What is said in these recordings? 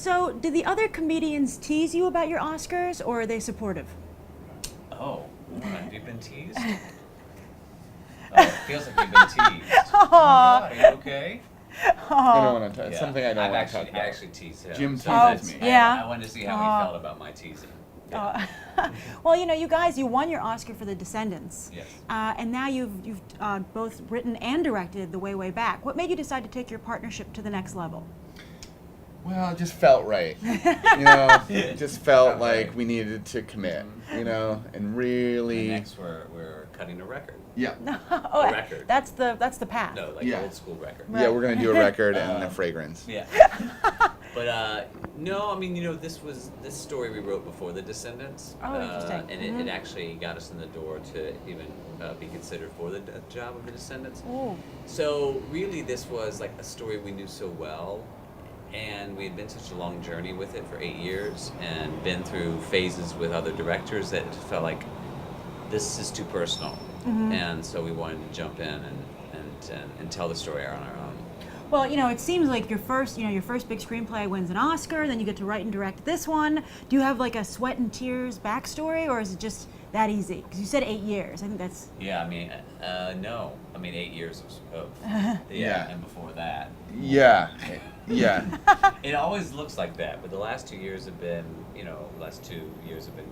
So, did the other comedians tease you about your Oscars, or are they supportive? Oh, have you been teased? Oh, it feels like you've been teased. Aw. Oh my God, are you okay? I don't want to talk. Yeah. Something I don't I've want to actually, talk about. I actually teased him. Jim so teases that's- me. Yeah. I wanted to see how Aw. he felt about my teasing. Yeah. Well, you know, you guys, you won your Oscar for The Descendants. Yes. And now you've both written and directed The Way Back. What made you decide to take your partnership to the next level? Well, it just felt right. You know, it just felt Felt like right. we needed to commit. You know, and really. And next we're cutting a record. Yeah. Oh, A record. That's the path. No, like Yeah. old school record. Yeah, we're gonna do a record and a fragrance. Yeah. But no, I mean, you know, this story we wrote before The Descendants. Oh, interesting. And it actually got us in the door to even be considered for the job of The Descendants. Ooh. So really, this was like a story we knew so well, and we had been such a long journey with it for 8 years, and been through phases with other directors that it felt like this is too personal, and so we wanted to jump in and tell the story on our own. Well, you know, it seems like your first big screenplay wins an Oscar, then you get to write and direct this one. Do you have like a sweat and tears backstory, or is it just that easy? Because you said 8 years. I think that's. Yeah, I mean, no, I mean 8 years of Yeah. and before that. Yeah. Yeah. It always looks like that, but the last 2 years have been, you know,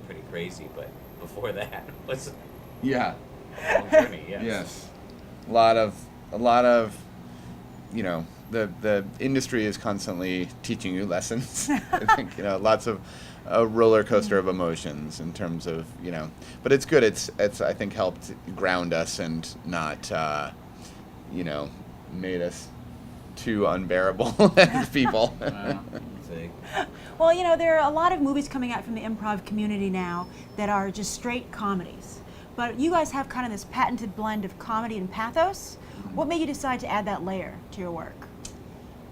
pretty crazy. But before that was Yeah. a long journey. Yes. Yes. A lot of, you know, the industry is constantly teaching you lessons. I think, you know, lots of a roller coaster of emotions in terms of, you know, but it's good. It's I think helped ground us and not, you know, made us too unbearable as people. See. Well, you know, there are a lot of movies coming out from the improv community now that are just straight comedies. But you guys have kind of this patented blend of comedy and pathos. What made you decide to add that layer to your work?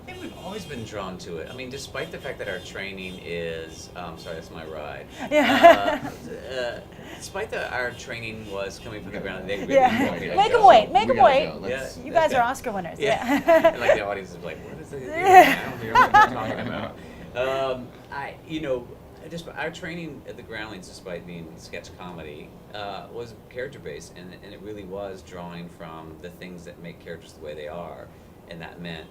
I think we've always been drawn to it. I mean, despite the fact that our training is, sorry, that's my ride. Yeah. Despite that our training was coming from the ground, they really Yeah. want me to Make go. them wait. Make We them gotta wait. go. Let's- You guys are Oscar winners. Yeah. Yeah. And like the audience is like, what is this? I don't hear what they're talking about. You know, just our training at the Groundlings, despite being sketch comedy, was character based, and it really was drawing from the things that make characters the way they are, and that meant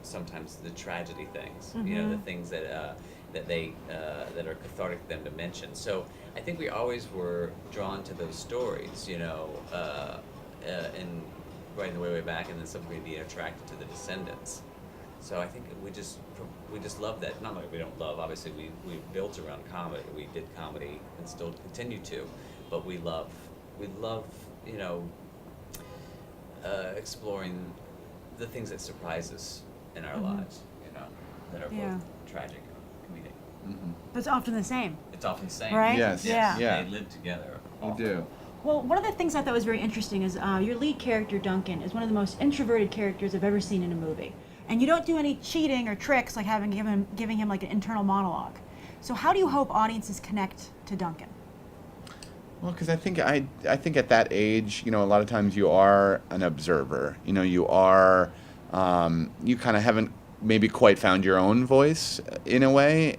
sometimes the tragedy things, you know, the things that that are cathartic to them to mention. So I think we always were drawn to those stories, you know, in writing The Way Back, and then subsequently being attracted to The Descendants. So I think we just love that. Not like we don't love. Obviously, we built around comedy. We did comedy and still continue to, but we love you know exploring the things that surprise us in our lives. You know, that are Yeah. both tragic and comedic. But it's often the same. It's often the same. Right? Yes. Yeah. Yeah. They live together. We do. Well, one of the things I thought was very interesting is your lead character, Duncan, is one of the most introverted characters I've ever seen in a movie. And you don't do any cheating or tricks like giving him like an internal monologue. So how do you hope audiences connect to Duncan? Well, because I think at that age, you know, a lot of times you are an observer. You know, you are, you kind of haven't maybe quite found your own voice in a way,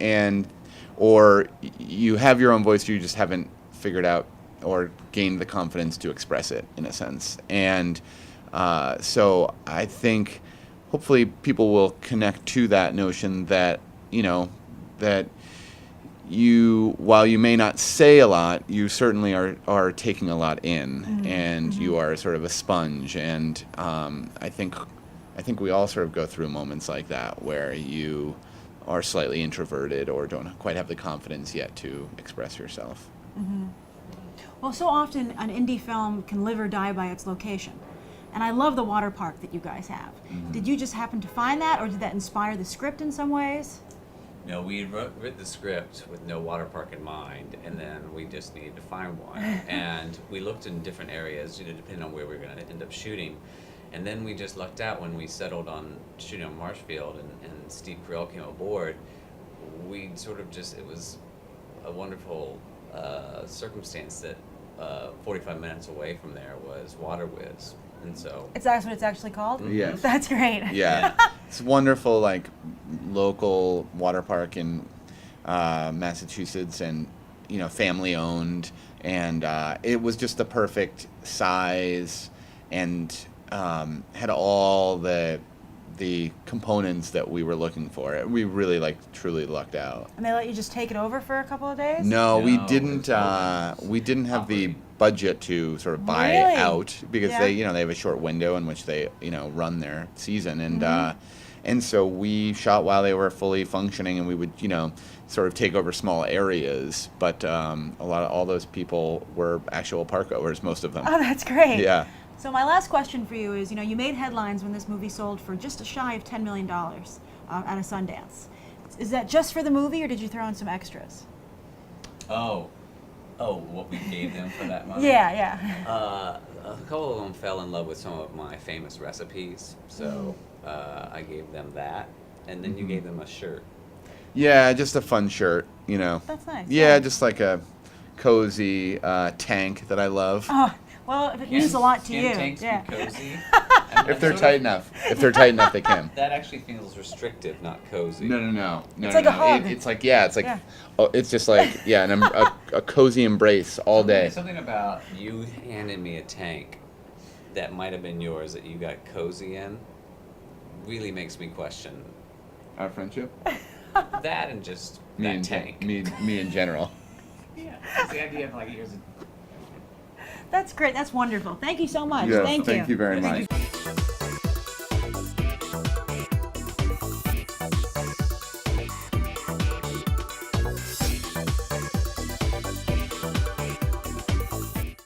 or you have your own voice, you just haven't figured out or gained the confidence to express it in a sense. And so I think hopefully people will connect to that notion that, you know, that you, while you may not say a lot, you certainly are taking a lot in, and you are sort of a sponge. And I think we all sort of go through moments like that where you are slightly introverted or don't quite have the confidence yet to express yourself. Well, so often an indie film can live or die by its location. And I love the water park that you guys have. Did you just happen to find that, or did that inspire the script in some ways? No, we had written the script with no water park in mind, and then we just needed to find one. And we looked in different areas, you know, depending on where we were going to end up shooting. And then we just lucked out when we settled on shooting on Marshfield, and Steve Carell came aboard. We sort of just, it was a wonderful circumstance that 45 minutes away from there was Water Whiz. And so, That's what it's actually called? Yes. That's great. Yeah. It's wonderful, like, local water park in Massachusetts, and, you know, family owned. And it was just the perfect size, and had all the components that we were looking for. We really, like, truly lucked out. And they let you just take it over for a couple of days? No, we No, didn't. We didn't have the Operating. budget to sort of buy Really? out, because Yeah. they, you know, they have a short window in which they, you know, run their season, and so we shot while they were fully functioning, and we would, you know, sort of take over small areas. But all those people were actual park goers, most of them. Oh, that's great. Yeah. So my last question for you is, you know, you made headlines when this movie sold for just shy of $10 million at a Sundance. Is that just for the movie, or did you throw in some extras? what we gave them for that money? Yeah. A couple of them fell in love with some of my famous recipes, so I gave them that, and then you gave them a shirt. Yeah, just a fun shirt, you know. That's nice. Yeah, just like a cozy tank that I love. Oh, well, if it means a lot to you. Can tanks Yeah. be cozy? If they're tight enough. If they're tight enough, they can. That actually feels restrictive, not cozy. No. It's like a hug. It's like, yeah, it's like, Yeah. oh, it's just like, yeah, a cozy embrace all day. Something about you handing me a tank that might have been yours that you got cozy in really makes me question Our friendship? that and just Me that in tank. me in general. Yeah, it's the idea of like here's a That's great. That's wonderful. Thank you so much. Yeah, Thank you. thank you very Thank much. you.